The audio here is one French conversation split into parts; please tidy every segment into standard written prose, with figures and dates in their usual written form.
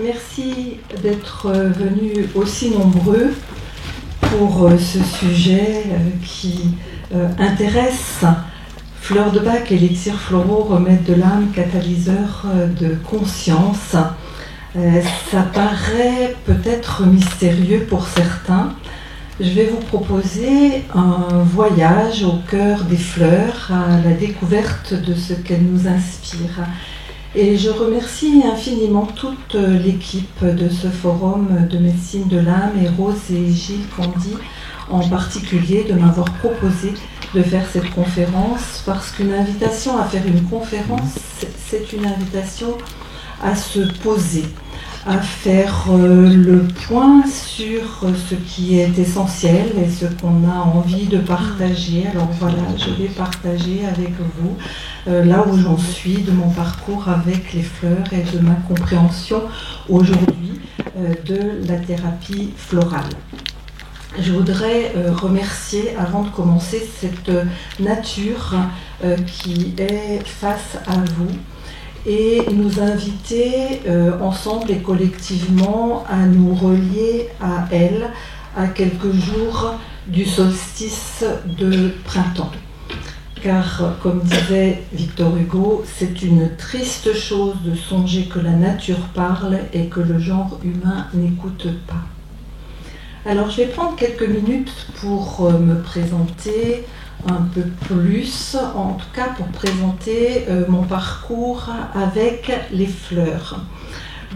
Merci d'être venus aussi nombreux pour ce sujet qui intéresse Fleurs de Bach, élixir floraux, remède de l'âme, catalyseur de conscience. Ça paraît peut-être mystérieux pour certains. Je vais vous proposer un voyage au cœur des fleurs, à la découverte de ce qu'elles nous inspirent. Et je remercie infiniment toute l'équipe de ce forum de médecine de l'âme, et Rose et Gilles Candy en particulier, de m'avoir proposé de faire cette conférence, parce qu'une invitation à faire une conférence, c'est une invitation à se poser, à faire le point sur ce qui est essentiel et ce qu'on a envie de partager. Alors voilà, je vais partager avec vous là où j'en suis de mon parcours avec les fleurs et de ma compréhension aujourd'hui de la thérapie florale. Je voudrais remercier, avant de commencer, cette nature qui est face à vous, et nous inviter ensemble et collectivement à nous relier à elle à quelques jours du solstice de printemps. Car, comme disait Victor Hugo, c'est une triste chose de songer que la nature parle et que le genre humain n'écoute pas. Alors je vais prendre quelques minutes pour me présenter un peu plus, en tout cas pour présenter mon parcours avec les fleurs.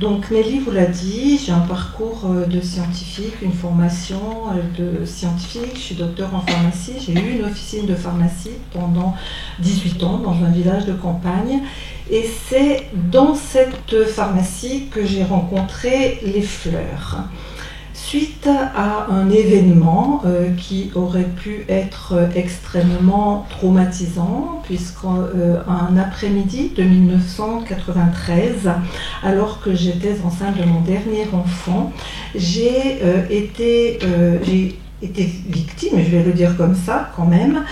Donc Nelly vous l'a dit, j'ai un parcours de scientifique, une formation de scientifique, je suis docteur en pharmacie, j'ai eu une officine de pharmacie pendant 18 ans dans un village de campagne, et c'est dans cette pharmacie que j'ai rencontré les fleurs. Suite à un événement qui aurait pu être extrêmement traumatisant, puisqu'un après-midi de 1993, alors que j'étais enceinte de mon dernier enfant, j'ai été victime, je vais le dire comme ça quand même,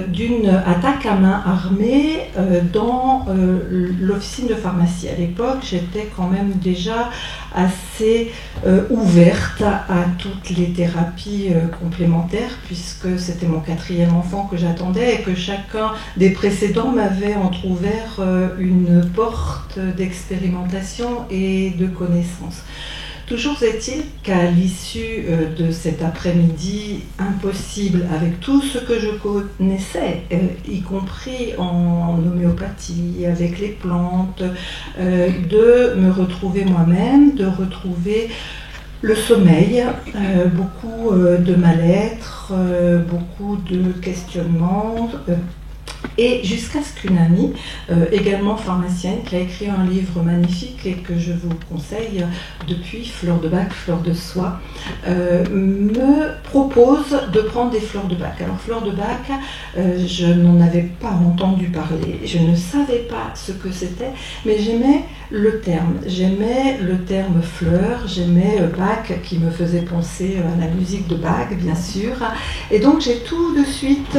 d'une attaque à main armée dans l'officine de pharmacie. À l'époque, j'étais quand même déjà assez ouverte à toutes les thérapies complémentaires, puisque c'était mon 4e enfant que j'attendais et que chacun des précédents m'avait entrouvert une porte d'expérimentation et de connaissance. Toujours est-il qu'à l'issue de cet après-midi impossible, avec tout ce que je connaissais, y compris en homéopathie, avec les plantes, de me retrouver moi-même, de retrouver le sommeil, beaucoup de mal-être, beaucoup de questionnements, et jusqu'à ce qu'une amie, également pharmacienne, qui a écrit un livre magnifique et que je vous conseille depuis, Fleurs de Bach, Fleurs de Soie, me propose de prendre des fleurs de Bach. Alors Fleurs de Bach, je n'en avais pas entendu parler, je ne savais pas ce que c'était, mais j'aimais le terme fleur, j'aimais Bach qui me faisait penser à la musique de Bach, bien sûr, et donc j'ai tout de suite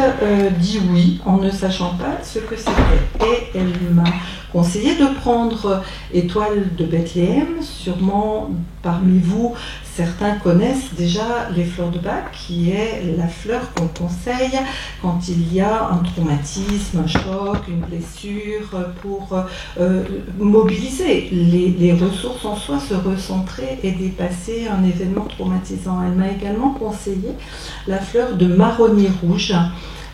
dit oui, en ne sachant pas ce que c'était. Et elle m'a conseillé de prendre Étoile de Bethléem. Sûrement parmi vous, certains connaissent déjà les fleurs de Bach, qui est la fleur qu'on conseille quand il y a un traumatisme, un choc, une blessure, pour mobiliser les ressources en soi, se recentrer et dépasser un événement traumatisant. Elle m'a également conseillé la fleur de marronnier rouge,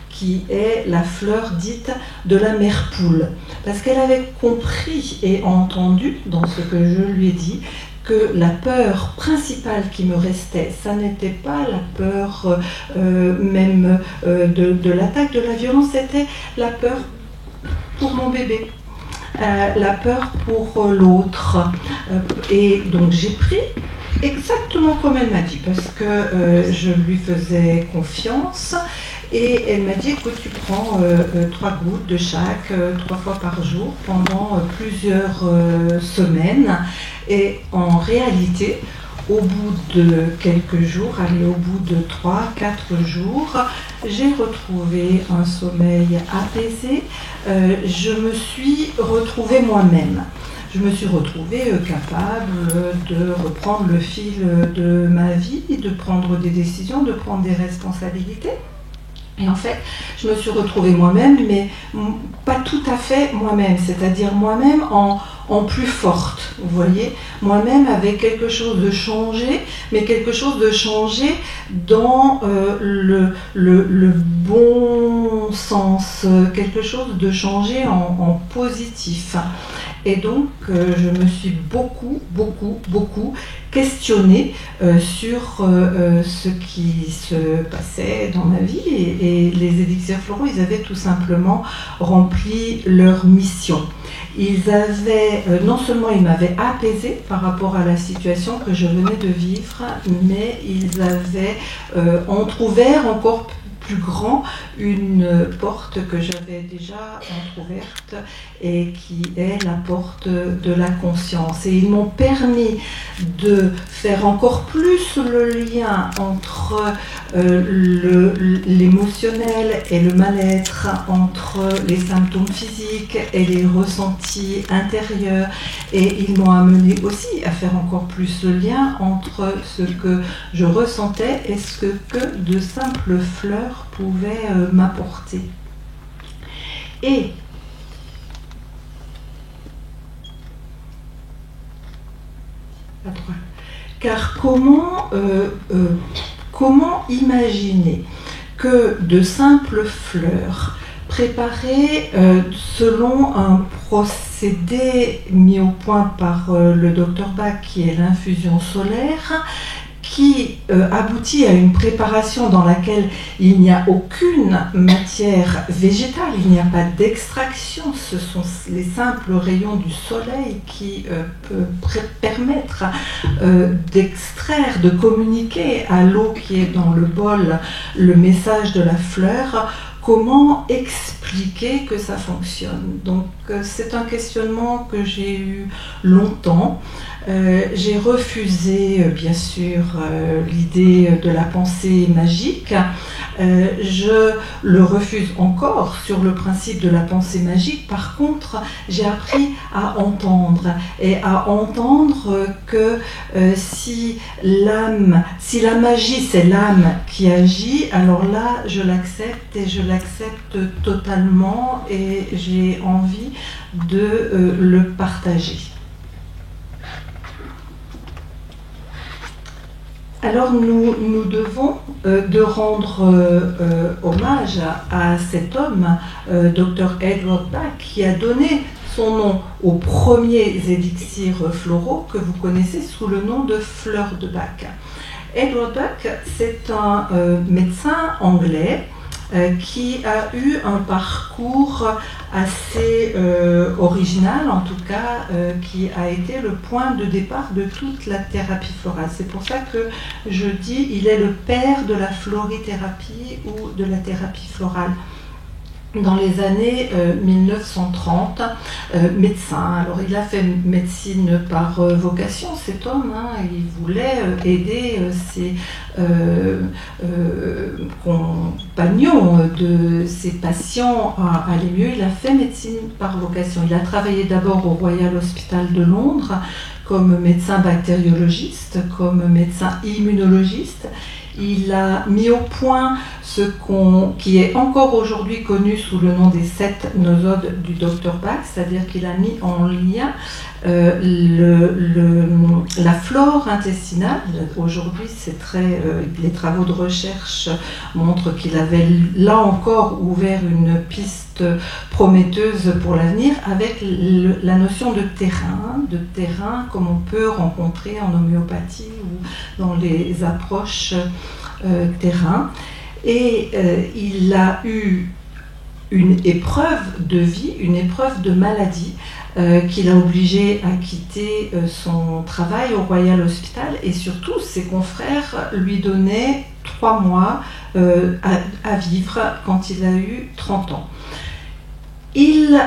qui est la fleur dite de la mère poule, parce qu'elle avait compris et entendu dans ce que je lui ai dit que la peur principale qui me restait, ça n'était pas la peur même de l'attaque, de la violence, c'était la peur pour mon bébé. La peur pour l'autre. Et donc j'ai pris exactement comme elle m'a dit, parce que je lui faisais confiance. Et elle m'a dit, écoute, tu prends 3 gouttes de chaque, 3 fois par jour, pendant plusieurs semaines. Et en réalité, au bout de quelques jours, au bout de 3-4 jours, j'ai retrouvé un sommeil apaisé. Je me suis retrouvée moi-même. je me suis retrouvée capable de reprendre le fil de ma vie, de prendre des décisions, de prendre des responsabilités. Et en fait, je me suis retrouvée moi-même, mais pas tout à fait moi-même, c'est-à-dire moi-même en plus forte, vous voyez, moi-même avec quelque chose de changé, mais quelque chose de changé dans le bon sens, quelque chose de changé en positif. Et donc, je me suis beaucoup questionnée sur ce qui se passait dans ma vie. Et les élixirs floraux, ils avaient tout simplement rempli leur mission. Ils avaient, non seulement ils m'avaient apaisée par rapport à la situation que je venais de vivre, mais ils avaient entrouvert encore plus grand une porte que j'avais déjà entrouverte et qui est la porte de la conscience. Et ils m'ont permis de faire encore plus le lien entre l'émotionnel et le mal-être, entre les symptômes physiques et les ressentis intérieurs. Et ils m'ont amené aussi à faire encore plus le lien entre ce que je ressentais et ce que de simples fleurs pouvaient m'apporter. Et à droite. Car comment imaginer que de simples fleurs préparées selon un procédé mis au point par le Dr Bach, qui est l'infusion solaire, qui aboutit à une préparation dans laquelle il n'y a aucune matière végétale, il n'y a pas d'extraction, ce sont les simples rayons du soleil qui peuvent permettre d'extraire, de communiquer à l'eau qui est dans le bol le message de la fleur. Comment expliquer que ça fonctionne? Donc c'est un questionnement que j'ai eu longtemps. J'ai refusé bien sûr l'idée de la pensée magique. Je le refuse encore sur le principe de la pensée magique. Par contre, j'ai appris à entendre et à entendre que si la magie c'est l'âme qui agit, alors là je l'accepte et je l'accepte totalement et j'ai envie de le partager. Alors nous devons de rendre hommage à cet homme, Dr Edward Bach, qui a donné son nom aux premiers élixirs floraux que vous connaissez sous le nom de fleurs de Bach. Edward Bach, c'est un médecin anglais qui a eu un parcours assez original, en tout cas, qui a été le point de départ de toute la thérapie florale. C'est pour ça que je dis il est le père de la florithérapie ou de la thérapie florale. Dans les années 1930, médecin. Alors il a fait médecine par vocation, cet homme, il voulait aider ses compagnons de ses patients à aller mieux. Il a fait médecine par vocation. Il a travaillé d'abord au Royal Hospital de Londres comme médecin bactériologiste, comme médecin immunologiste. Il a mis au point ce qui est encore aujourd'hui connu sous le nom des 7 nosodes du Dr Bach, c'est-à-dire qu'il a mis en lien la flore intestinale. Aujourd'hui, les travaux de recherche montrent qu'il avait là encore ouvert une piste prometteuse pour l'avenir avec la notion de terrain comme on peut rencontrer en homéopathie ou dans les approches terrain. Et il a eu une épreuve de vie, une épreuve de maladie qui l'a obligé à quitter son travail au Royal Hospital, et surtout ses confrères lui donnaient 3 mois à vivre quand il a eu 30 ans. Il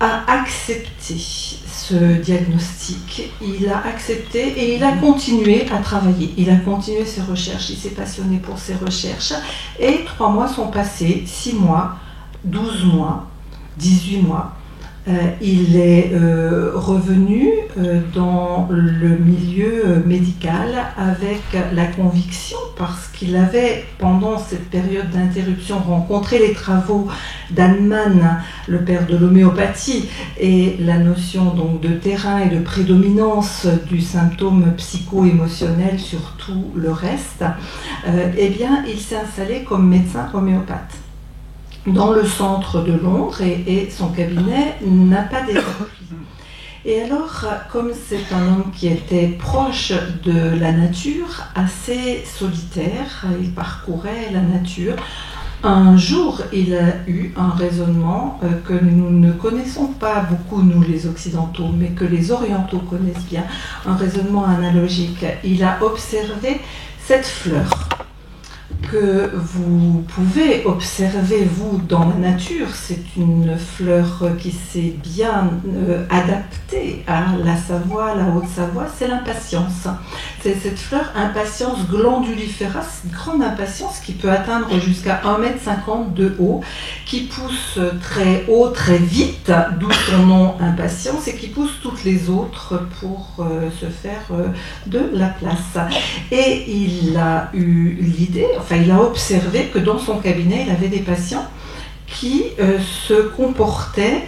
a accepté ce diagnostic, il a accepté et il a continué à travailler, il a continué ses recherches, il s'est passionné pour ses recherches, et 3 mois sont passés, 6 mois, 12 mois, 18 mois, Il est revenu dans le milieu médical avec la conviction, parce qu'il avait, pendant cette période d'interruption, rencontré les travaux d'Hahnemann, le père de l'homéopathie, et la notion donc de terrain et de prédominance du symptôme psycho-émotionnel sur tout le reste, eh bien, il s'est installé comme médecin homéopathe dans le centre de Londres, et son cabinet n'a pas d'exemple. Et alors, comme c'est un homme qui était proche de la nature, assez solitaire, il parcourait la nature, un jour il a eu un raisonnement que nous ne connaissons pas beaucoup, nous les occidentaux, mais que les orientaux connaissent bien, un raisonnement analogique. Il a observé cette fleur que vous pouvez observer, vous, dans la nature. C'est une fleur qui s'est bien adaptée à la Savoie, la Haute-Savoie, c'est l'impatience. C'est cette fleur, impatience glandulifera, c'est une grande impatience qui peut atteindre jusqu'à 1,50 m de haut, qui pousse très haut, très vite, d'où son nom impatience, et qui pousse toutes les autres pour se faire de la place. Et il a eu l'idée, enfin il a observé que dans son cabinet, il avait des patients qui se comportaient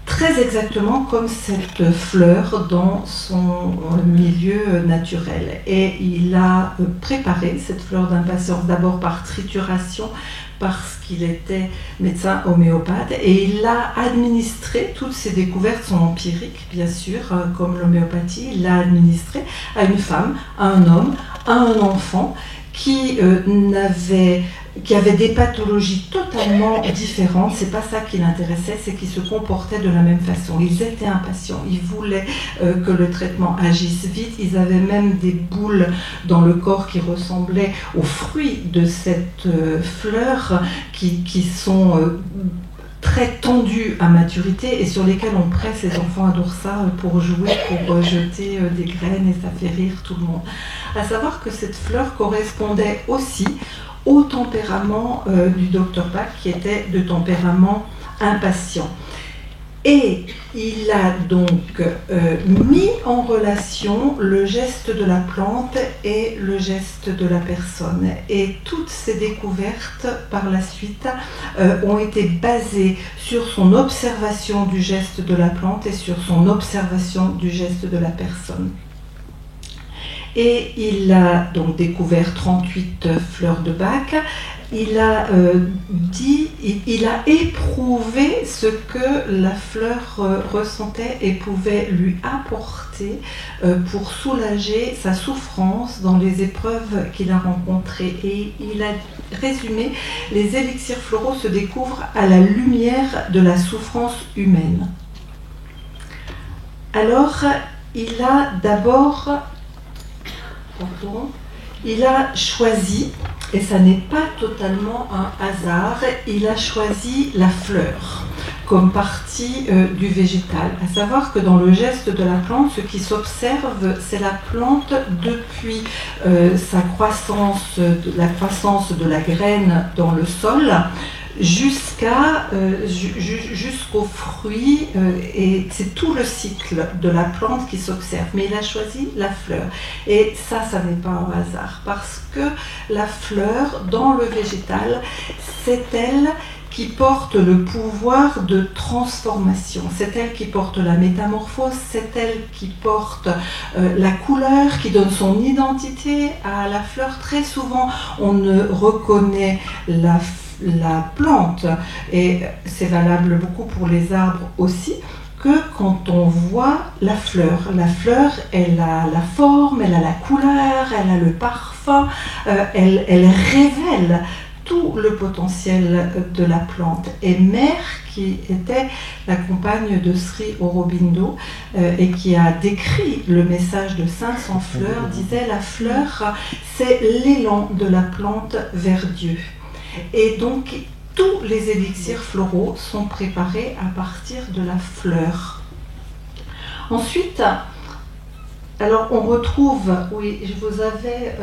très exactement comme cette fleur dans son milieu naturel. Et il a préparé cette fleur d'impatience d'abord par trituration, parce qu'il était médecin homéopathe, et il l'a administré. Toutes ses découvertes sont empiriques, bien sûr, comme l'homéopathie. Il l'a administré à une femme, à un homme, à un enfant qui avait des pathologies totalement différentes. C'est pas ça qui l'intéressait, c'est qu'ils se comportaient de la même façon. Ils étaient impatients, ils voulaient que le traitement agisse vite. Ils avaient même des boules dans le corps qui ressemblaient aux fruits de cette fleur, qui sont très tendues à maturité et sur lesquelles on presse. Les enfants adorent ça pour jouer, pour jeter des graines, et ça fait rire tout le monde. À savoir que cette fleur correspondait aussi au tempérament du docteur Bach, qui était de tempérament impatient. Et il a donc mis en relation le geste de la plante et le geste de la personne. Et toutes ces découvertes, par la suite, ont été basées sur son observation du geste de la plante et sur son observation du geste de la personne. Et il a donc découvert 38 fleurs de Bach. Il a il a éprouvé ce que la fleur ressentait et pouvait lui apporter pour soulager sa souffrance dans les épreuves qu'il a rencontrées. Et il a résumé: les élixirs floraux se découvrent à la lumière de la souffrance humaine. Alors, il a d'abord... il a choisi, et ça n'est pas totalement un hasard, il a choisi la fleur comme partie du végétal. À savoir que dans le geste de la plante, ce qui s'observe, c'est la plante depuis sa croissance, la croissance de la graine dans le sol, jusqu'au fruit, et c'est tout le cycle de la plante qui s'observe. Mais il a choisi la fleur, et ça n'est pas un hasard, parce que la fleur dans le végétal, c'est elle qui porte le pouvoir de transformation, c'est elle qui porte la métamorphose, c'est elle qui porte la couleur, qui donne son identité à la fleur. Très souvent, on ne reconnaît la plante, et c'est valable beaucoup pour les arbres aussi, que quand on voit la fleur. La fleur, elle a la forme, elle a la couleur, elle a le parfum, elle révèle tout le potentiel de la plante. Et Mère, qui était la compagne de Sri Aurobindo et qui a décrit le message de 500 fleurs, disait: la fleur, c'est l'élan de la plante vers Dieu. Et donc, tous les élixirs floraux sont préparés à partir de la fleur. Ensuite, alors on retrouve, oui, je vous avais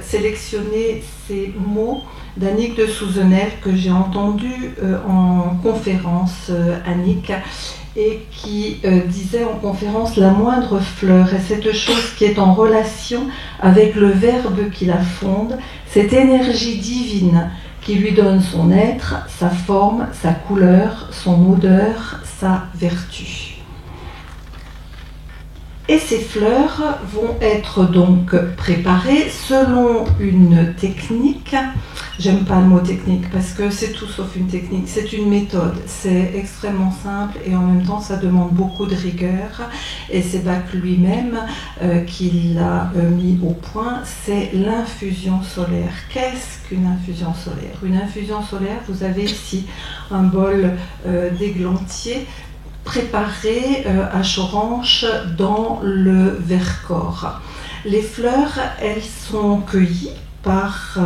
sélectionné ces mots d'Annick de Souzenel que j'ai entendu en conférence, Annick, et qui disait en conférence la moindre fleur est cette chose qui est en relation avec le verbe qui la fonde, cette énergie divine qui lui donne son être, sa forme, sa couleur, son odeur, sa vertu. Et ces fleurs vont être donc préparées selon une technique. J'aime pas le mot technique parce que c'est tout sauf une technique, c'est une méthode. C'est extrêmement simple et en même temps ça demande beaucoup de rigueur. Et c'est Bach lui-même qui l'a mis au point, c'est l'infusion solaire. Qu'est-ce qu'une infusion solaire? Une infusion solaire, vous avez ici un bol d'églantier préparé à Choranche dans le Vercors. Les fleurs, elles sont cueillies par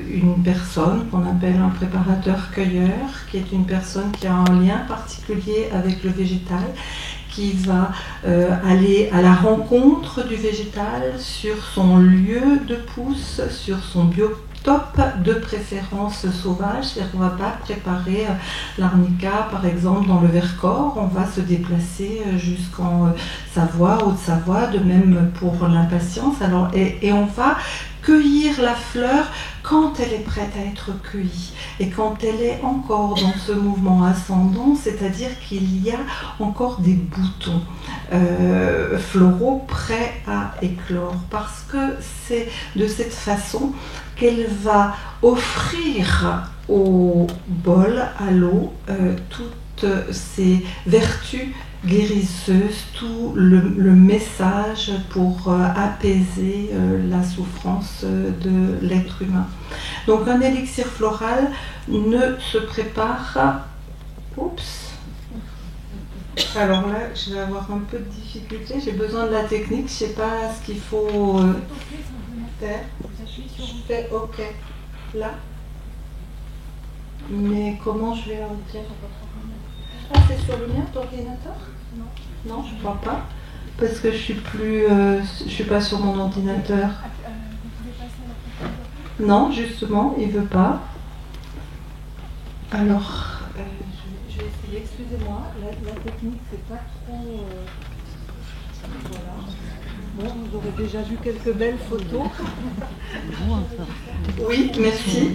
une personne qu'on appelle un préparateur-cueilleur, qui est une personne qui a un lien particulier avec le végétal, qui va aller à la rencontre du végétal sur son lieu de pousse, sur son biotope, de préférence sauvage, c'est-à-dire qu'on ne va pas préparer l'arnica par exemple dans le Vercors, on va se déplacer jusqu'en Savoie, Haute-Savoie, de même pour l'impatience, et on va cueillir la fleur quand elle est prête à être cueillie et quand elle est encore dans ce mouvement ascendant, c'est-à-dire qu'il y a encore des boutons floraux prêts à éclore, parce que c'est de cette façon qu'elle va offrir au bol, à l'eau, toutes ses vertus guérisseuse, tout le message pour apaiser la souffrance de l'être humain. Donc un élixir floral ne se prépare... Oups. Alors là, je vais avoir un peu de difficulté, j'ai besoin de la technique, je ne sais pas ce qu'il faut faire. Je fais OK. Là. Mais comment je vais en dire? Ah, c'est sur le mien, ton ordinateur? Non, je ne crois pas. Parce que je suis pas sur mon ordinateur. Non, justement, il ne veut pas. Alors, je vais essayer. Excusez-moi, la technique, c'est pas trop... Voilà. Bon, vous aurez déjà vu quelques belles photos. Oui, merci.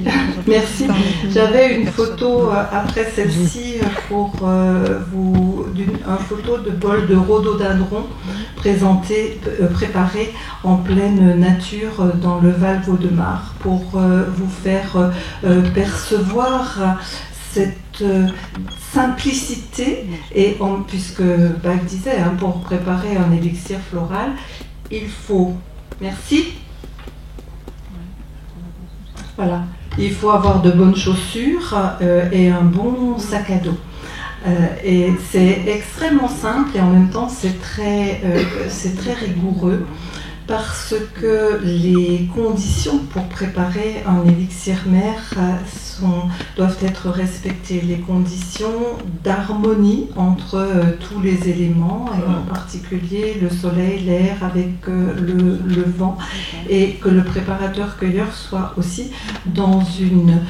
Merci. J'avais une photo après celle-ci pour vous, une photo de bol de rhododendron préparé en pleine nature dans le Val-Vaudemars pour vous faire percevoir cette simplicité, et puisque Bach disait, pour préparer un élixir floral, il faut, merci, voilà, il faut avoir de bonnes chaussures et un bon sac à dos. Et c'est extrêmement simple et en même temps c'est très rigoureux, parce que les conditions pour préparer un élixir mère doivent être respectées. Les conditions d'harmonie entre tous les éléments, et en particulier le soleil, l'air avec le vent, et que le préparateur-cueilleur soit aussi dans une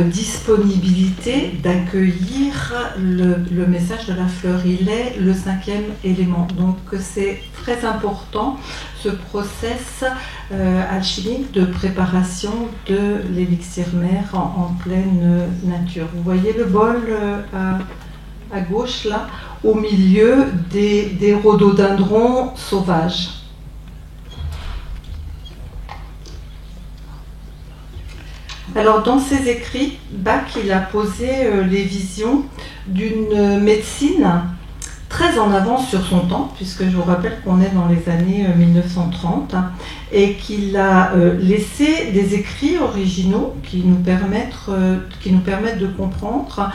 disponibilité d'accueillir le message de la fleur. Il est le 5e élément. Donc c'est très important ce process alchimique de préparation de l'élixir mère en pleine nature. Vous voyez le bol à gauche là, au milieu des rhododendrons sauvages. Alors dans ses écrits, Bach il a posé les visions d'une médecine très en avance sur son temps, puisque je vous rappelle qu'on est dans les années 1930, et qu'il a laissé des écrits originaux qui nous permettent de comprendre.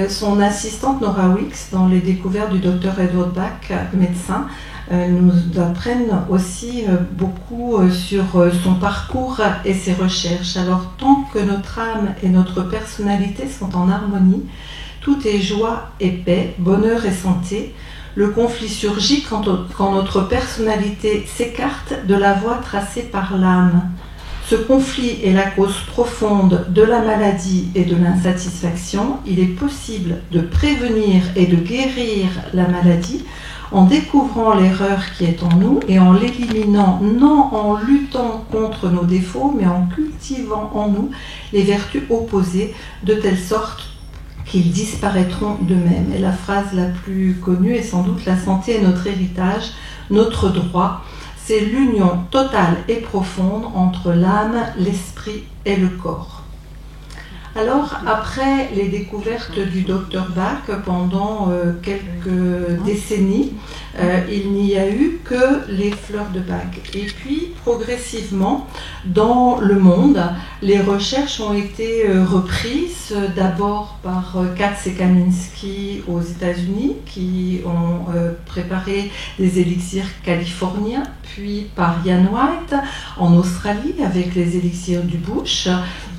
Son assistante Nora Weeks, dans les découvertes du docteur Edward Bach, médecin, nous apprennent aussi beaucoup sur son parcours et ses recherches. Alors tant que notre âme et notre personnalité sont en harmonie, tout est joie et paix, bonheur et santé. Le conflit surgit quand notre personnalité s'écarte de la voie tracée par l'âme. Ce conflit est la cause profonde de la maladie et de l'insatisfaction. Il est possible de prévenir et de guérir la maladie en découvrant l'erreur qui est en nous et en l'éliminant, non en luttant contre nos défauts, mais en cultivant en nous les vertus opposées, de telle sorte qu'ils disparaîtront d'eux-mêmes. Et la phrase la plus connue est sans doute « La santé est notre héritage, notre droit ». C'est l'union totale et profonde entre l'âme, l'esprit et le corps. Alors, après les découvertes du Dr Bach pendant quelques décennies, il n'y a eu que les fleurs de Bach. Et puis, progressivement, dans le monde, les recherches ont été reprises d'abord par Katz et Kaminski aux États-Unis, qui ont préparé des élixirs californiens, puis par Ian White en Australie avec les élixirs du Bush,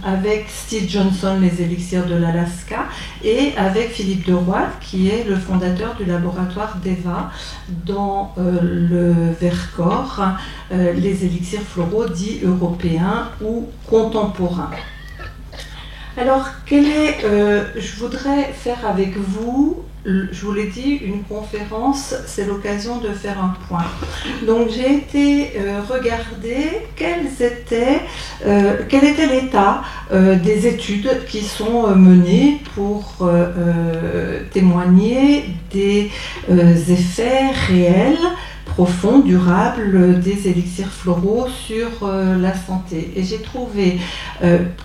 avec Steve Johnson les élixirs de l'Alaska et avec Philippe de Roide qui est le fondateur du laboratoire d'Eva dans le Vercors, les élixirs floraux dits européens ou contemporains. Alors, je voudrais faire avec vous, je vous l'ai dit, une conférence, c'est l'occasion de faire un point. Donc j'ai été regarder quel était l'état des études qui sont menées pour témoigner des effets réels, profonds, durables des élixirs floraux sur la santé. Et j'ai trouvé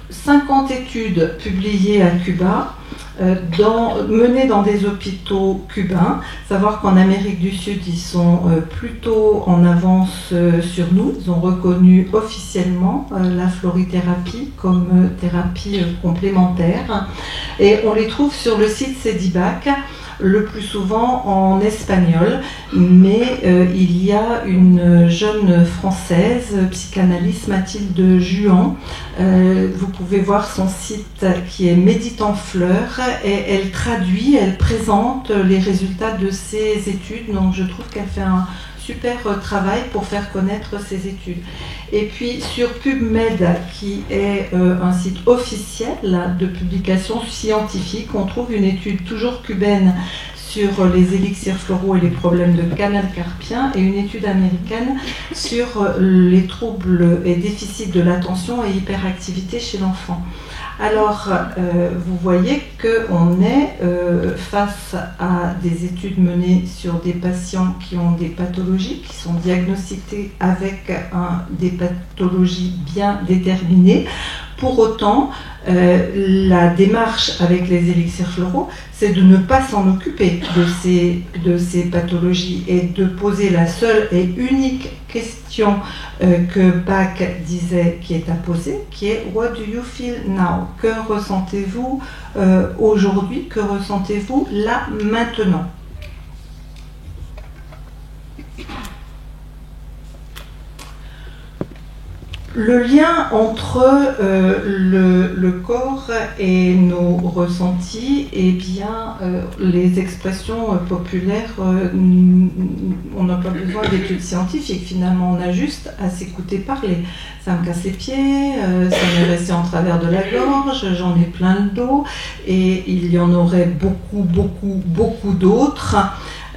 50 études publiées à Cuba, menées dans des hôpitaux cubains. Savoir qu'en Amérique du Sud, ils sont plutôt en avance sur nous. Ils ont reconnu officiellement la florithérapie comme thérapie complémentaire. Et on les trouve sur le site Cedibac, le plus souvent en espagnol, mais il y a une jeune française, psychanalyste Mathilde Juan, vous pouvez voir son site qui est Médite en fleurs, et elle traduit, elle présente les résultats de ses études, donc je trouve qu'elle fait un super travail pour faire connaître ses études. Et puis sur PubMed, qui est un site officiel de publication scientifique, on trouve une étude toujours cubaine sur les élixirs floraux et les problèmes de canal carpien, et une étude américaine sur les troubles et déficits de l'attention et hyperactivité chez l'enfant. Alors, vous voyez qu'on est face à des études menées sur des patients qui ont des pathologies, qui sont diagnostiquées avec des pathologies bien déterminées. Pour autant, la démarche avec les élixirs floraux, c'est de ne pas s'en occuper de ces pathologies et de poser la seule et unique question que Bach disait qui est à poser, qui est « What do you feel now ?» Que ressentez-vous aujourd'hui? Que ressentez-vous là, maintenant? Le lien entre le corps et nos ressentis, eh bien, les expressions populaires, on n'a pas besoin d'études scientifiques, finalement, on a juste à s'écouter parler. Ça me casse les pieds, ça m'est resté en travers de la gorge, j'en ai plein le dos, et il y en aurait beaucoup d'autres.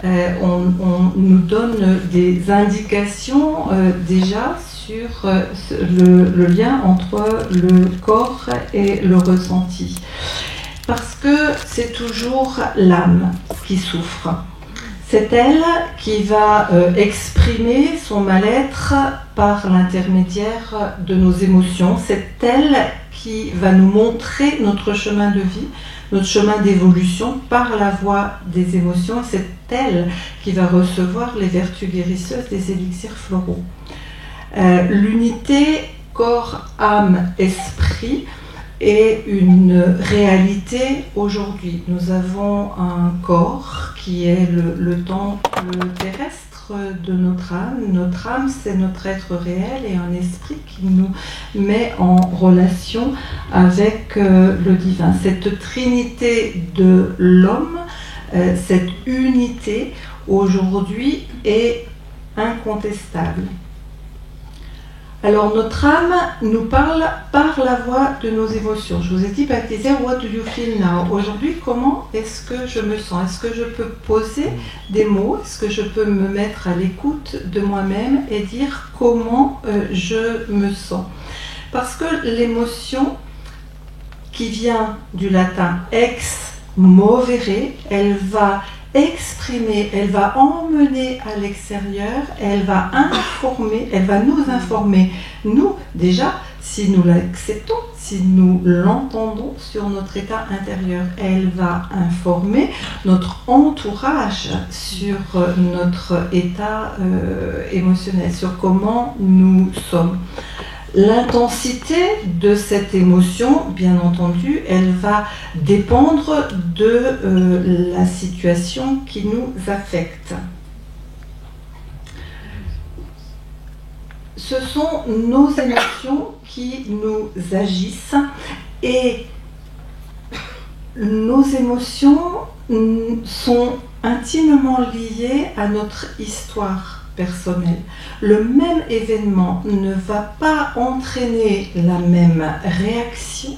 On nous donne des indications déjà sur le lien entre le corps et le ressenti. Parce que c'est toujours l'âme qui souffre. C'est elle qui va exprimer son mal-être par l'intermédiaire de nos émotions. C'est elle qui va nous montrer notre chemin de vie, notre chemin d'évolution par la voie des émotions. C'est elle qui va recevoir les vertus guérisseuses des élixirs floraux. L'unité corps, âme, esprit est une réalité aujourd'hui. Nous avons un corps qui est le temple terrestre de notre âme. Notre âme, c'est notre être réel, et un esprit qui nous met en relation avec le divin. Cette trinité de l'homme, cette unité aujourd'hui est incontestable. Alors notre âme nous parle par la voix de nos émotions. Je vous ai dit, baptisé, what do you feel now? Aujourd'hui, comment est-ce que je me sens? Est-ce que je peux poser des mots? Est-ce que je peux me mettre à l'écoute de moi-même et dire comment je me sens? Parce que l'émotion qui vient du latin ex movere, elle va exprimer, elle va emmener à l'extérieur, elle va informer, elle va nous informer, nous déjà, si nous l'acceptons, si nous l'entendons sur notre état intérieur, elle va informer notre entourage sur notre état émotionnel, sur comment nous sommes. L'intensité de cette émotion, bien entendu, elle va dépendre de la situation qui nous affecte. Ce sont nos émotions qui nous agissent et nos émotions sont intimement liées à notre histoire personnelle. Le même événement ne va pas entraîner la même réaction,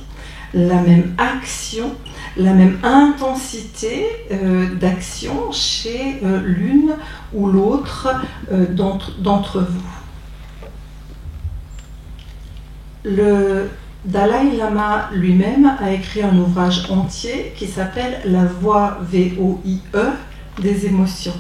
la même action, la même intensité d'action chez l'une ou l'autre d'entre vous. Le Dalai Lama lui-même a écrit un ouvrage entier qui s'appelle La voix VOIE des émotions.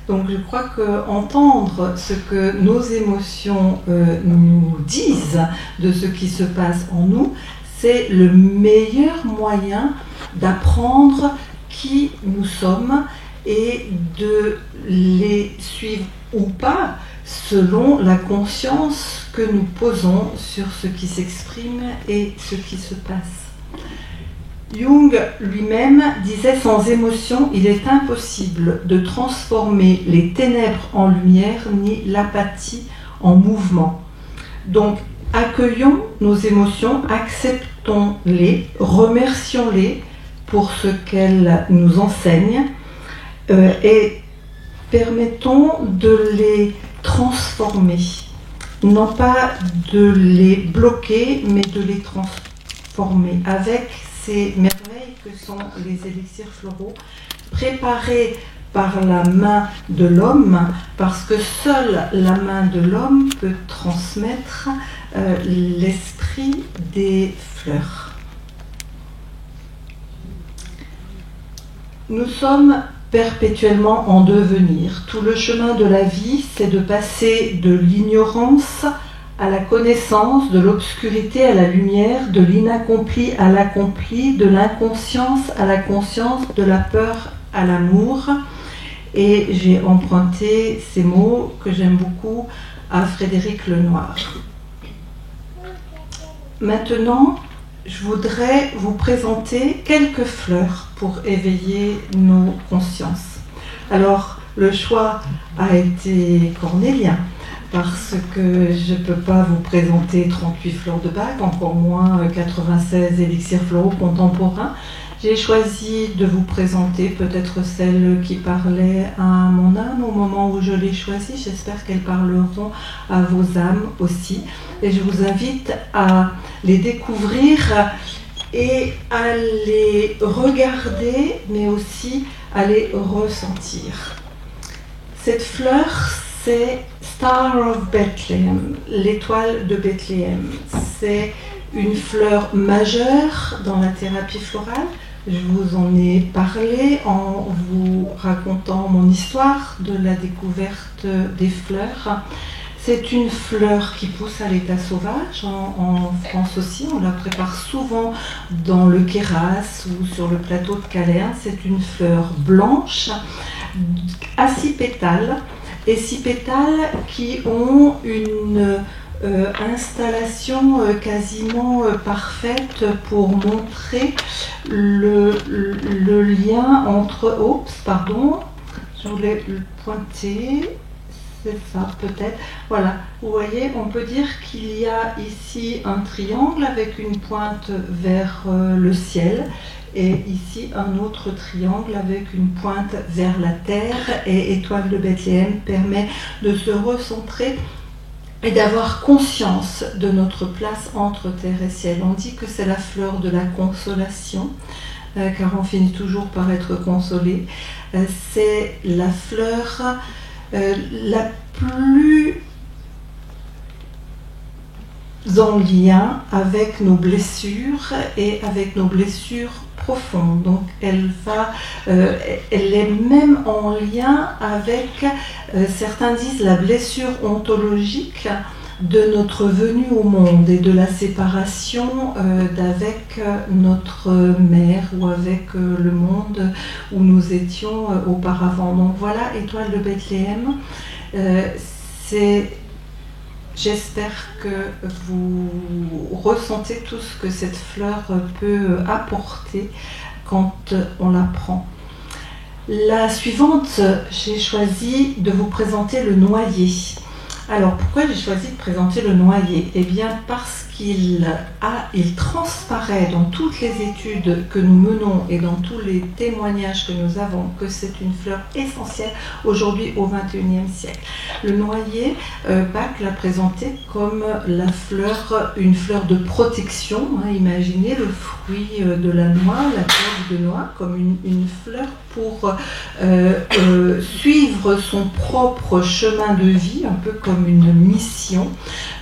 Donc je crois qu'entendre ce que nos émotions nous disent de ce qui se passe en nous, c'est le meilleur moyen d'apprendre qui nous sommes et de les suivre ou pas selon la conscience que nous posons sur ce qui s'exprime et ce qui se passe. Jung lui-même disait: sans émotion, il est impossible de transformer les ténèbres en lumière ni l'apathie en mouvement. Donc, accueillons nos émotions, acceptons-les, remercions-les pour ce qu'elles nous enseignent et permettons de les transformer. Non pas de les bloquer, mais de les transformer avec ces merveilles que sont les élixirs floraux, préparés par la main de l'homme, parce que seule la main de l'homme peut transmettre l'esprit des fleurs. Nous sommes perpétuellement en devenir. Tout le chemin de la vie, c'est de passer de l'ignorance à la connaissance, de l'obscurité à la lumière, de l'inaccompli à l'accompli, de l'inconscience à la conscience, de la peur à l'amour. Et j'ai emprunté ces mots que j'aime beaucoup à Frédéric Lenoir. Maintenant, je voudrais vous présenter quelques fleurs pour éveiller nos consciences. Alors, le choix a été cornélien, parce que je ne peux pas vous présenter 38 fleurs de Bach, encore moins 96 élixirs floraux contemporains. J'ai choisi de vous présenter peut-être celles qui parlaient à mon âme au moment où je les choisis. J'espère qu'elles parleront à vos âmes aussi. Et je vous invite à les découvrir et à les regarder, mais aussi à les ressentir. Cette fleur, c'est Star of Bethlehem, l'étoile de Bethléem. C'est une fleur majeure dans la thérapie florale. Je vous en ai parlé en vous racontant mon histoire de la découverte des fleurs. C'est une fleur qui pousse à l'état sauvage. En France aussi, on la prépare souvent dans le Queyras ou sur le plateau de Calais. C'est une fleur blanche à 6 pétales. Et 6 pétales qui ont une installation quasiment parfaite pour montrer le lien entre... Oups, pardon, je voulais le pointer, c'est ça peut-être. Voilà, vous voyez, on peut dire qu'il y a ici un triangle avec une pointe vers le ciel. Et ici, un autre triangle avec une pointe vers la terre. Et étoile de Bethléem permet de se recentrer et d'avoir conscience de notre place entre terre et ciel. On dit que c'est la fleur de la consolation, car on finit toujours par être consolé. C'est la fleur la plus en lien avec nos blessures et avec nos blessures profondes. Donc elle est même en lien avec, certains disent, la blessure ontologique de notre venue au monde et de la séparation d'avec notre mère ou avec le monde où nous étions auparavant. Donc voilà, étoile de Bethléem, j'espère que vous ressentez tout ce que cette fleur peut apporter quand on la prend. La suivante, j'ai choisi de vous présenter le noyer. Alors pourquoi j'ai choisi de présenter le noyer? Eh bien parce qu'il transparaît dans toutes les études que nous menons et dans tous les témoignages que nous avons que c'est une fleur essentielle aujourd'hui au XXIe siècle. Le noyer, Bach l'a présenté comme une fleur de protection. Imaginez le fruit de la noix, la fleur de noix, comme une fleur pour suivre son propre chemin de vie, un peu comme une mission,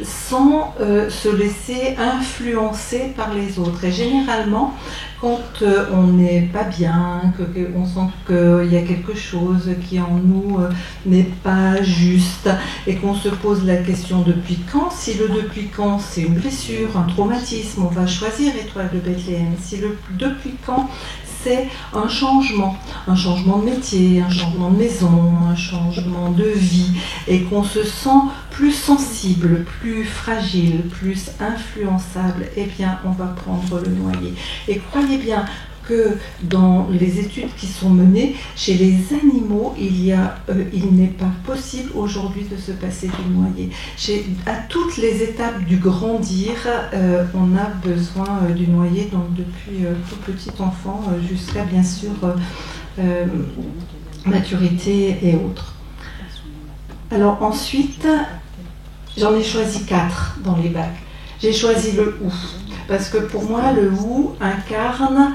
sans se laisser influencer par les autres. Et généralement, quand on n'est pas bien, qu'on sent qu'il y a quelque chose qui en nous n'est pas juste, et qu'on se pose la question depuis quand, si le depuis quand c'est une blessure, un traumatisme, on va choisir étoile de Bethléem. Si le depuis quand c'est un changement de métier, un changement de maison, un changement de vie, et qu'on se sent plus sensible, plus fragile, plus influençable, eh bien on va prendre le noyer. Et croyez bien que dans les études qui sont menées, chez les animaux, il n'est pas possible aujourd'hui de se passer du noyer. À toutes les étapes du grandir, on a besoin du noyer, donc depuis tout petit enfant jusqu'à bien sûr maturité et autres. Alors ensuite, j'en ai choisi 4 dans les bacs. J'ai choisi le hou, parce que pour moi le hou incarne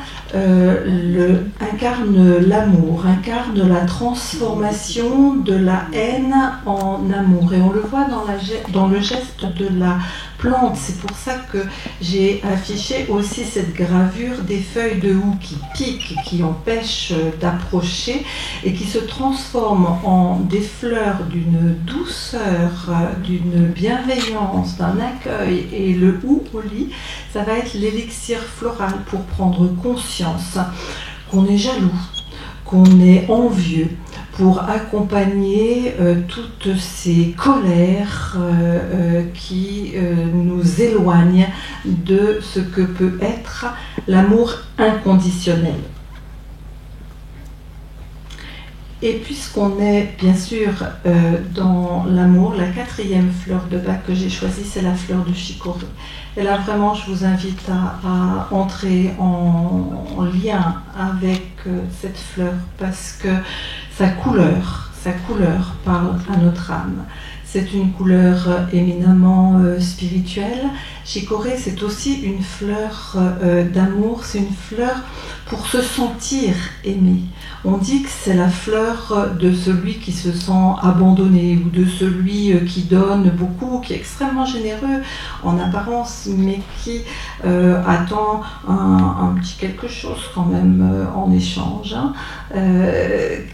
l'amour, incarne la transformation de la haine en amour. Et on le voit dans le geste de la plante. C'est pour ça que j'ai affiché aussi cette gravure des feuilles de hou qui piquent, qui empêchent d'approcher et qui se transforment en des fleurs d'une douceur, d'une bienveillance, d'un accueil. Et le hou au lit, ça va être l'élixir floral pour prendre conscience qu'on est jaloux, qu'on est envieux, pour accompagner toutes ces colères qui nous éloignent de ce que peut être l'amour inconditionnel. Et puisqu'on est bien sûr dans l'amour, la 4e fleur de Bach que j'ai choisie, c'est la fleur de chicorée. Et là vraiment, je vous invite à entrer en lien avec cette fleur parce que sa couleur parle à notre âme. C'est une couleur éminemment spirituelle. Chicorée, c'est aussi une fleur d'amour, c'est une fleur pour se sentir aimé. On dit que c'est la fleur de celui qui se sent abandonné ou de celui qui donne beaucoup, qui est extrêmement généreux en apparence, mais qui attend un petit quelque chose quand même en échange.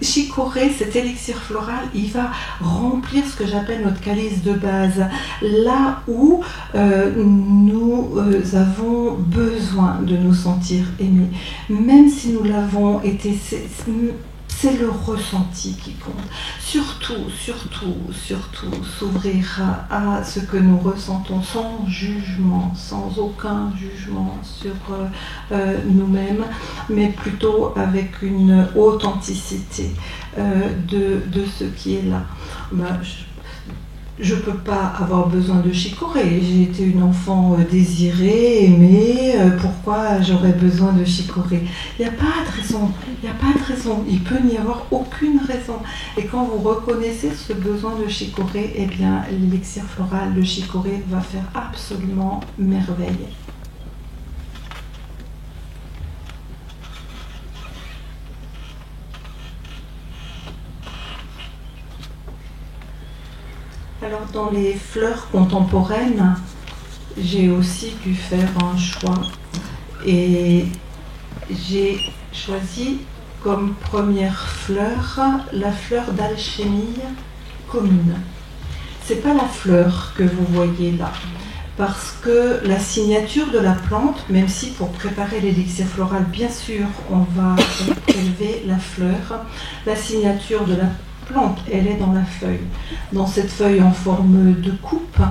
Chicorée, cet élixir floral, il va remplir ce que j'appelle notre calice de base, là où nous avons besoin de nous sentir aimés. Même si nous l'avons été, c'est le ressenti qui compte. Surtout, s'ouvrir à ce que nous ressentons sans jugement, sans aucun jugement sur nous-mêmes, mais plutôt avec une authenticité de ce qui est là. je ne peux pas avoir besoin de chicorée. J'ai été une enfant désirée, aimée. Pourquoi j'aurais besoin de chicorée? Il n'y a pas de raison. Il n'y a pas de raison. Il peut n'y avoir aucune raison. Et quand vous reconnaissez ce besoin de chicorée, eh bien, l'élixir floral de chicorée va faire absolument merveille. Alors, dans les fleurs contemporaines, j'ai aussi dû faire un choix. Et j'ai choisi comme première fleur la fleur d'alchimie commune. C'est pas la fleur que vous voyez là, parce que la signature de la plante, même si pour préparer l'élixir floral, bien sûr, on va élever la fleur, la signature de la plante, elle est dans la feuille, dans cette feuille en forme de coupe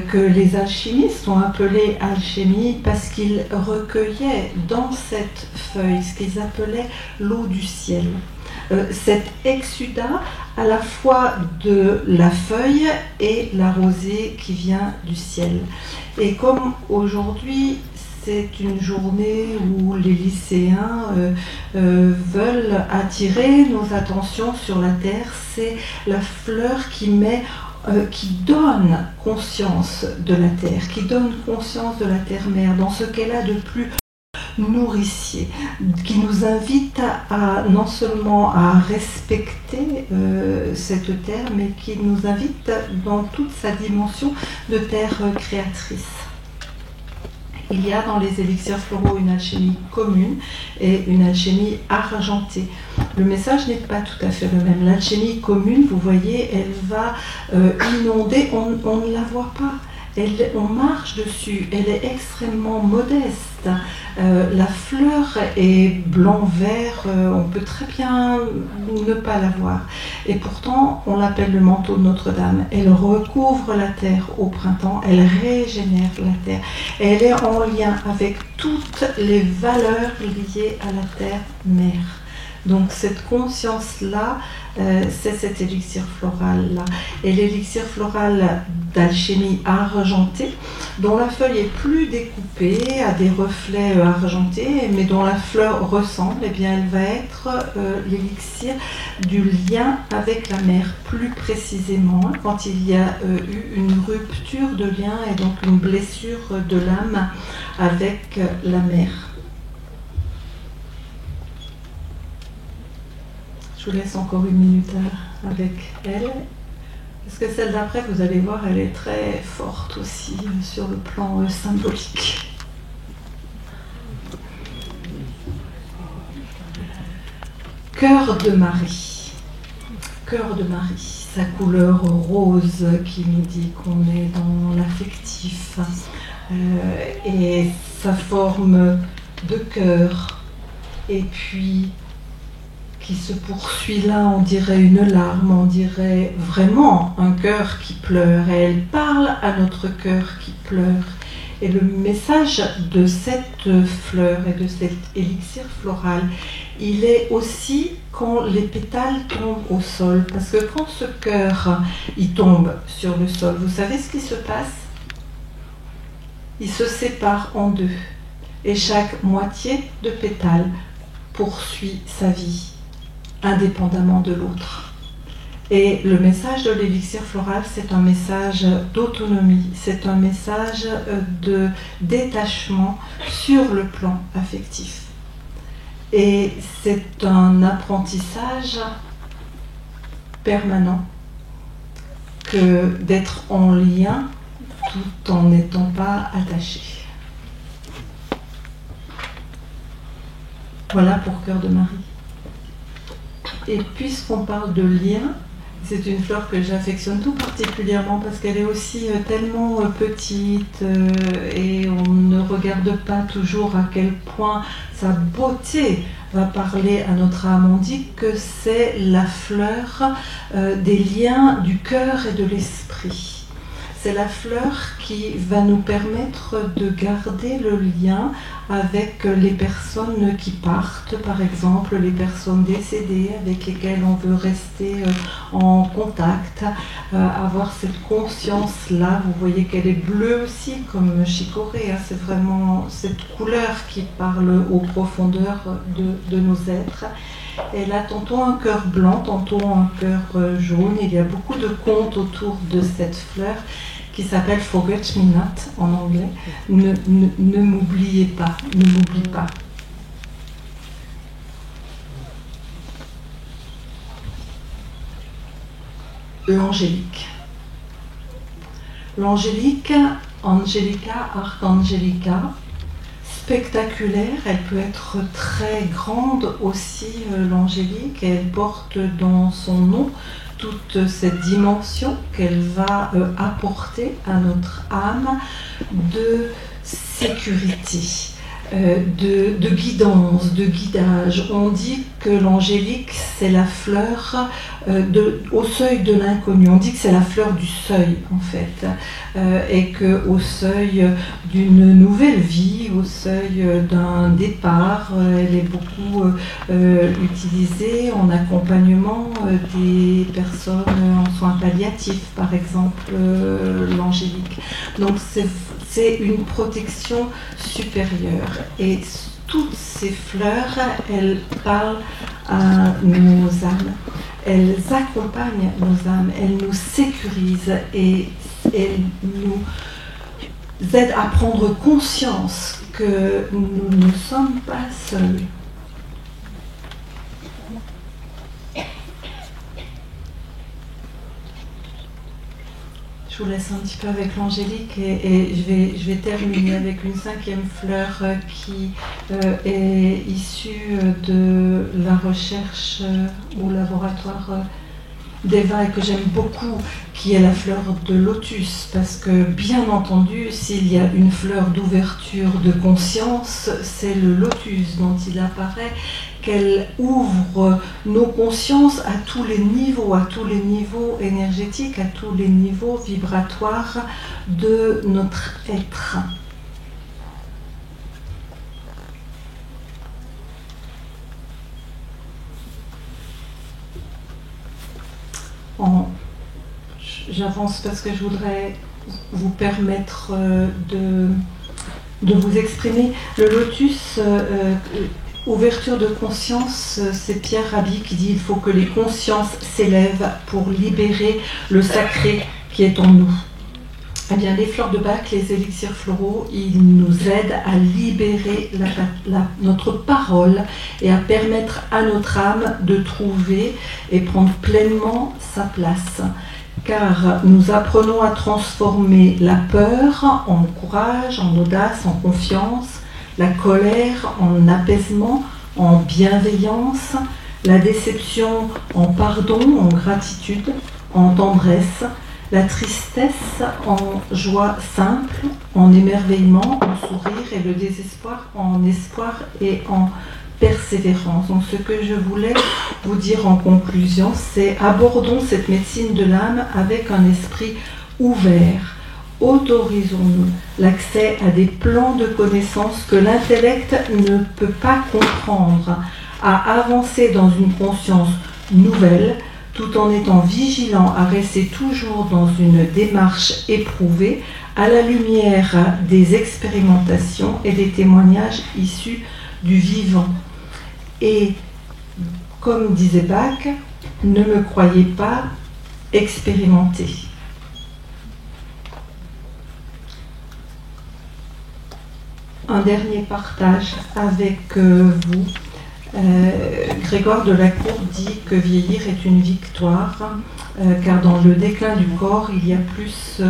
que les alchimistes ont appelée alchimie parce qu'ils recueillaient dans cette feuille ce qu'ils appelaient l'eau du ciel. Cet exudat à la fois de la feuille et la rosée qui vient du ciel. Et comme aujourd'hui, c'est une journée où les lycéens veulent attirer nos attentions sur la terre. C'est la fleur qui donne conscience de la terre, qui donne conscience de la terre-mère, dans ce qu'elle a de plus nourricier, qui nous invite à non seulement à respecter cette terre, mais qui nous invite dans toute sa dimension de terre créatrice. Il y a dans les élixirs floraux une alchimie commune et une alchimie argentée. Le message n'est pas tout à fait le même. L'alchimie commune, vous voyez, elle va inonder, on ne la voit pas. On marche dessus, elle est extrêmement modeste. La fleur est blanc-vert, on peut très bien ne pas la voir. Et pourtant, on l'appelle le manteau de Notre-Dame. Elle recouvre la terre au printemps, elle régénère la terre. Elle est en lien avec toutes les valeurs liées à la terre-mère. Donc cette conscience-là, c'est cet élixir floral-là. Et l'élixir floral d'alchimie argentée, dont la feuille est plus découpée, a des reflets argentés, mais dont la fleur ressemble, eh bien elle va être l'élixir du lien avec la mer, plus précisément, quand il y a eu une rupture de lien et donc une blessure de l'âme avec la mer. Je vous laisse encore une minute avec elle. Parce que celle d'après, vous allez voir, elle est très forte aussi sur le plan symbolique. Cœur de Marie. Cœur de Marie. Sa couleur rose qui nous dit qu'on est dans l'affectif. Et sa forme de cœur. Et puis qui se poursuit là, on dirait une larme, on dirait vraiment un cœur qui pleure. Et elle parle à notre cœur qui pleure. Et le message de cette fleur et de cet élixir floral, il est aussi quand les pétales tombent au sol. Parce que quand ce cœur, il tombe sur le sol, vous savez ce qui se passe? Il se sépare en deux. Et chaque moitié de pétale poursuit sa vie, indépendamment de l'autre. Et le message de l'élixir floral, c'est un message d'autonomie, c'est un message de détachement sur le plan affectif. Et c'est un apprentissage permanent que d'être en lien tout en n'étant pas attaché. Voilà pour Cœur de Marie. Et puisqu'on parle de lien, c'est une fleur que j'affectionne tout particulièrement parce qu'elle est aussi tellement petite et on ne regarde pas toujours à quel point sa beauté va parler à notre âme. On dit que c'est la fleur des liens du cœur et de l'esprit. C'est la fleur qui va nous permettre de garder le lien avec les personnes qui partent, par exemple les personnes décédées avec lesquelles on veut rester en contact, avoir cette conscience-là. Vous voyez qu'elle est bleue aussi, comme chicorée, hein. C'est vraiment cette couleur qui parle aux profondeurs de nos êtres. Elle a tantôt un cœur blanc, tantôt un cœur jaune. Il y a beaucoup de contes autour de cette fleur qui s'appelle Forget Me Not en anglais. Ne m'oubliez pas, ne m'oublie pas. L'angélique. L'angélique, Angelica, Archangelica, spectaculaire, elle peut être très grande aussi, l'angélique, et elle porte dans son nom toute cette dimension qu'elle va apporter à notre âme de sécurité, de guidance, de guidage. On dit que l'angélique, c'est la fleur au seuil de l'inconnu. On dit que c'est la fleur du seuil, en fait, et qu'au seuil d'une nouvelle vie, au seuil d'un départ, elle est beaucoup utilisée en accompagnement des personnes en soins palliatifs, par exemple, l'angélique. Donc c'est une protection supérieure. Et toutes ces fleurs, elles parlent à nos âmes, elles accompagnent nos âmes, elles nous sécurisent et elles nous aident à prendre conscience que nous ne sommes pas seuls. Je vous laisse un petit peu avec l'angélique et je vais terminer avec une cinquième fleur qui est issue de la recherche au laboratoire d'Eva et que j'aime beaucoup, qui est la fleur de lotus, parce que bien entendu, s'il y a une fleur d'ouverture de conscience, c'est le lotus dont il apparaît, qu'elle ouvre nos consciences à tous les niveaux énergétiques, à tous les niveaux vibratoires de notre être. J'avance parce que je voudrais vous permettre de vous exprimer. Le lotus, ouverture de conscience, c'est Pierre Rabhi qui dit « Il faut que les consciences s'élèvent pour libérer le sacré qui est en nous ». Eh bien, les fleurs de Bach, les élixirs floraux, ils nous aident à libérer notre parole et à permettre à notre âme de trouver et prendre pleinement sa place. Car nous apprenons à transformer la peur en courage, en audace, en confiance, la colère en apaisement, en bienveillance, la déception en pardon, en gratitude, en tendresse, la tristesse en joie simple, en émerveillement, en sourire, et le désespoir en espoir et en persévérance. Donc ce que je voulais vous dire en conclusion, c'est abordons cette médecine de l'âme avec un esprit ouvert. Autorisons-nous l'accès à des plans de connaissances que l'intellect ne peut pas comprendre, à avancer dans une conscience nouvelle, tout en étant vigilant à rester toujours dans une démarche éprouvée à la lumière des expérimentations et des témoignages issus du vivant. Et comme disait Bach, ne me croyez pas expérimenté. Un dernier partage avec vous. Grégoire de la Cour dit que vieillir est une victoire, car dans le déclin du corps, il y a plus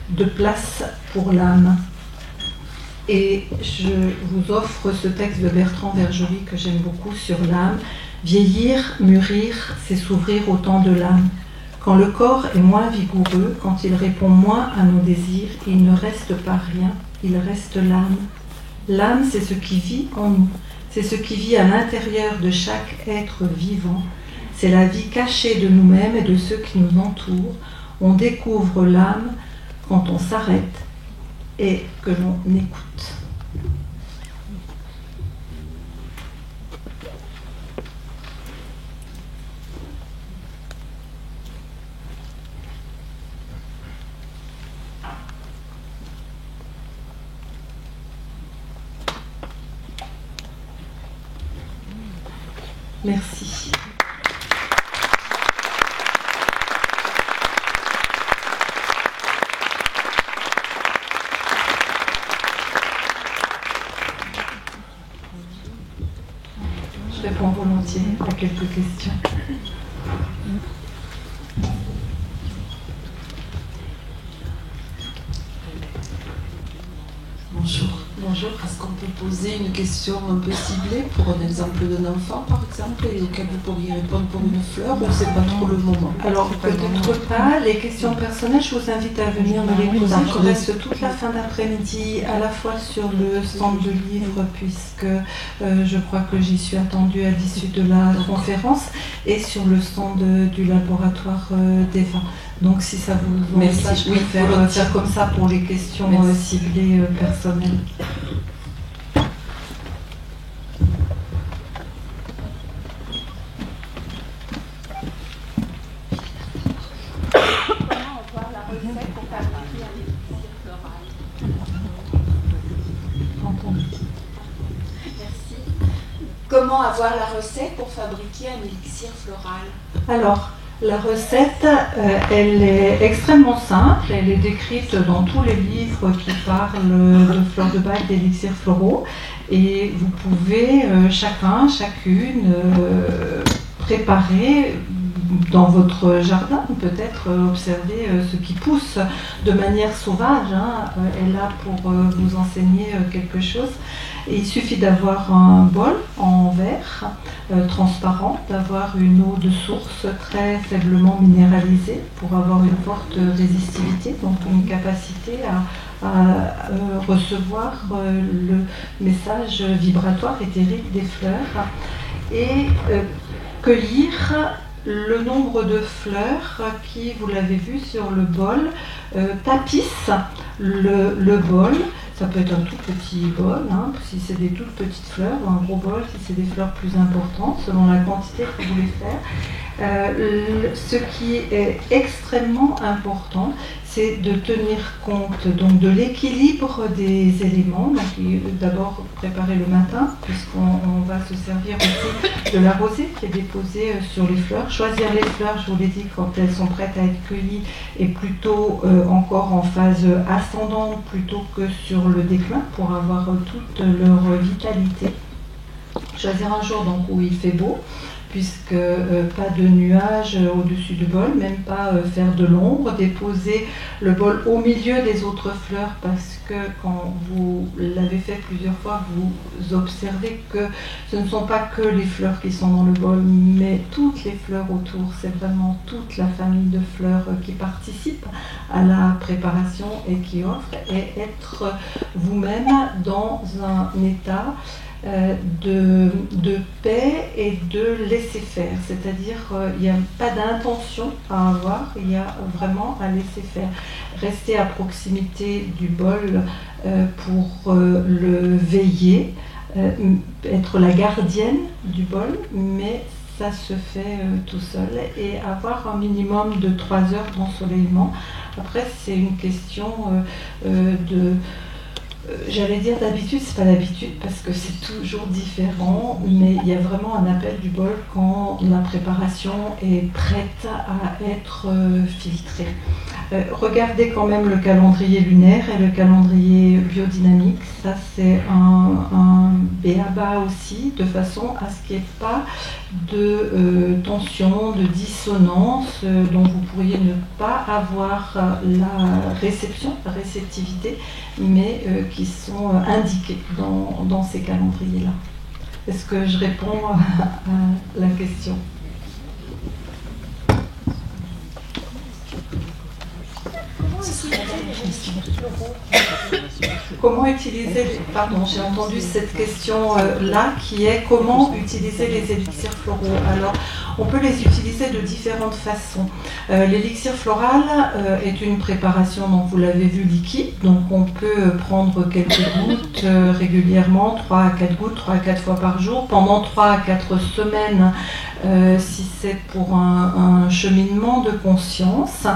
de place pour l'âme. Et je vous offre ce texte de Bertrand Verjoly que j'aime beaucoup sur l'âme. Vieillir, mûrir, c'est s'ouvrir au temps de l'âme. Quand le corps est moins vigoureux, quand il répond moins à nos désirs, il ne reste pas rien, il reste l'âme. L'âme, c'est ce qui vit en nous. C'est ce qui vit à l'intérieur de chaque être vivant. C'est la vie cachée de nous-mêmes et de ceux qui nous entourent. On découvre l'âme quand on s'arrête et que l'on écoute. Merci. Je réponds volontiers à quelques questions. Bonjour. Bonjour. Est-ce qu'on peut poser une question un peu ciblée pour un exemple d'un enfant, par exemple, et auquel vous pourriez répondre pour une fleur, ou c'est pas trop le moment? Alors, peut-être pas. Les questions personnelles, je vous invite à venir me les poser. Je reste toute la fin d'après-midi à la fois sur le stand de livres, puisque je crois que j'y suis attendue à l'issue de la conférence, et sur le stand du laboratoire d'Eva. Donc, si ça vous Merci. je préfère faire comme ça pour les questions ciblées personnelles. Comment avoir la recette pour fabriquer un élixir floral? Alors, la recette, elle est extrêmement simple. Elle est décrite dans tous les livres qui parlent de fleurs de bac, d'élixirs floraux. Et vous pouvez chacune, préparer dans votre jardin, peut-être observer ce qui pousse de manière sauvage, est là pour vous enseigner quelque chose. Et il suffit d'avoir un bol en verre transparent, d'avoir une eau de source très faiblement minéralisée pour avoir une forte résistivité, donc une capacité à recevoir le message vibratoire éthérique des fleurs et cueillir le nombre de fleurs qui, vous l'avez vu sur le bol, tapissent le bol. Ça peut être un tout petit bol, si c'est des toutes petites fleurs, ou un gros bol si c'est des fleurs plus importantes, selon la quantité que vous voulez faire. Ce qui est extrêmement important, c'est de tenir compte donc, de l'équilibre des éléments. D'abord préparer le matin, puisqu'on va se servir aussi de la rosée qui est déposée sur les fleurs. Choisir les fleurs, je vous l'ai dit, quand elles sont prêtes à être cueillies, et plutôt encore en phase ascendante plutôt que sur le déclin, pour avoir toute leur vitalité. Choisir un jour donc, où il fait beau, puisque pas de nuages au-dessus du bol, même pas faire de l'ombre, déposer le bol au milieu des autres fleurs, parce que quand vous l'avez fait plusieurs fois, vous observez que ce ne sont pas que les fleurs qui sont dans le bol, mais toutes les fleurs autour. C'est vraiment toute la famille de fleurs qui participent à la préparation et qui offrent, et être vous-même dans un état de paix et de laisser faire, c'est-à-dire il n'y a pas d'intention à avoir, il y a vraiment à laisser faire. Rester à proximité du bol pour le veiller, être la gardienne du bol, mais ça se fait tout seul, et avoir un minimum de 3 heures d'ensoleillement. Après, c'est une question j'allais dire d'habitude, c'est pas l'habitude parce que c'est toujours différent, mais il y a vraiment un appel du bol quand la préparation est prête à être filtrée. Regardez quand même le calendrier lunaire et le calendrier biodynamique, ça c'est un b.a.-ba aussi, de façon à ce qu'il n'y ait pas de tension, de dissonance dont vous pourriez ne pas avoir la réceptivité, mais qui sont indiqués dans ces calendriers-là. Est-ce que je réponds à la question ? Comment utiliser, pardon, j'ai entendu cette question-là qui est comment utiliser les élixirs floraux. Alors, on peut les utiliser de différentes façons. L'élixir floral est une préparation, donc vous l'avez vu, liquide. Donc on peut prendre quelques gouttes régulièrement, 3 à 4 gouttes, 3 à 4 fois par jour, pendant 3 à 4 semaines, si c'est pour un cheminement de conscience.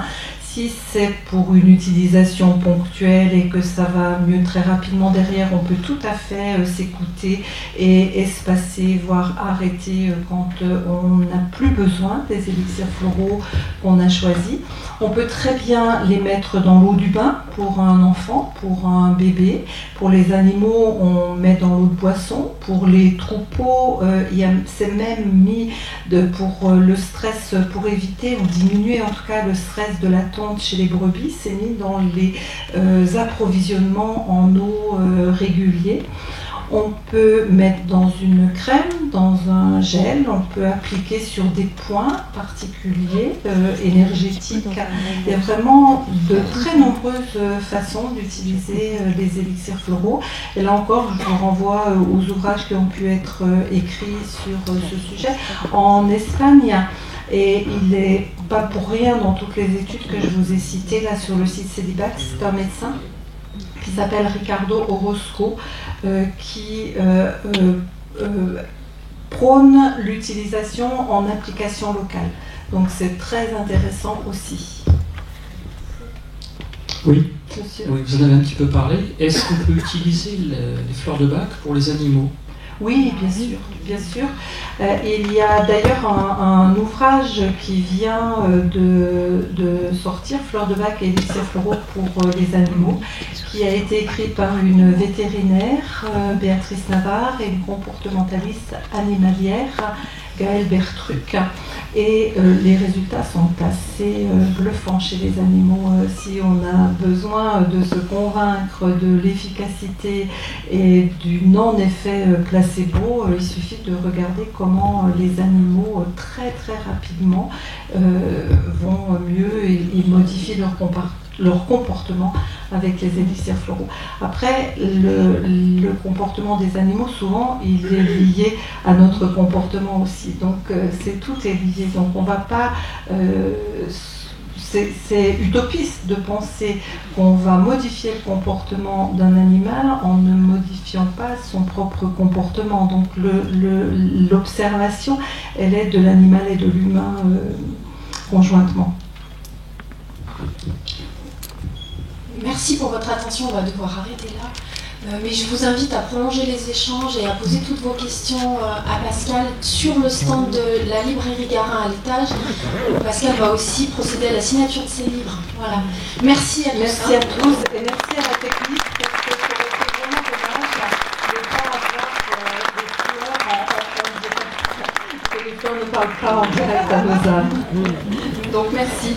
Si c'est pour une utilisation ponctuelle et que ça va mieux très rapidement derrière, on peut tout à fait s'écouter et espacer, voire arrêter quand on n'a plus besoin des élixirs floraux qu'on a choisis. On peut très bien les mettre dans l'eau du bain pour un enfant, pour un bébé. Pour les animaux, on met dans l'eau de boisson. Pour les troupeaux, c'est même mis pour le stress, pour éviter ou diminuer en tout cas le stress de la tonte chez les brebis, c'est mis dans les approvisionnements en eau réguliers. On peut mettre dans une crème, dans un gel, on peut appliquer sur des points particuliers, énergétiques. Il y a vraiment de très nombreuses façons d'utiliser les élixirs floraux. Et là encore, je vous renvoie aux ouvrages qui ont pu être écrits sur ce sujet. En Espagne, et il n'est pas pour rien dans toutes les études que je vous ai citées là sur le site Célibac, c'est un médecin qui s'appelle Ricardo Orozco, qui prône l'utilisation en application locale. Donc c'est très intéressant aussi. Oui. Monsieur. Oui, vous en avez un petit peu parlé. Est-ce qu'on peut utiliser les fleurs de bac pour les animaux ? Oui, bien sûr, bien sûr. Il y a d'ailleurs un ouvrage qui vient de sortir, Fleurs de bac et élixirs floraux pour les animaux, qui a été écrit par une vétérinaire, Béatrice Navarre, et une comportementaliste animalière, Gaëlle Bertruc. Et les résultats sont assez bluffants chez les animaux. Si on a besoin de se convaincre de l'efficacité et du non-effet placebo, il suffit de regarder comment les animaux très très rapidement vont mieux et modifient leur comportement avec les élixirs floraux. Après, le comportement des animaux, souvent, il est lié à notre comportement aussi. Donc, tout est lié. Donc, on ne va pas... c'est utopiste de penser qu'on va modifier le comportement d'un animal en ne modifiant pas son propre comportement. Donc, l'observation, elle est de l'animal et de l'humain conjointement. Merci pour votre attention, on va devoir arrêter là. Mais je vous invite à prolonger les échanges et à poser toutes vos questions à Pascal sur le stand de la librairie Garin à l'étage. Pascal va aussi procéder à la signature de ses livres. Voilà. Merci à tous. Merci à tous et merci à la technique parce que ça aurait été vraiment dommage de ne pas avoir des fleurs en que les fleurs ne parlent pas en direct à nos âmes. Donc merci.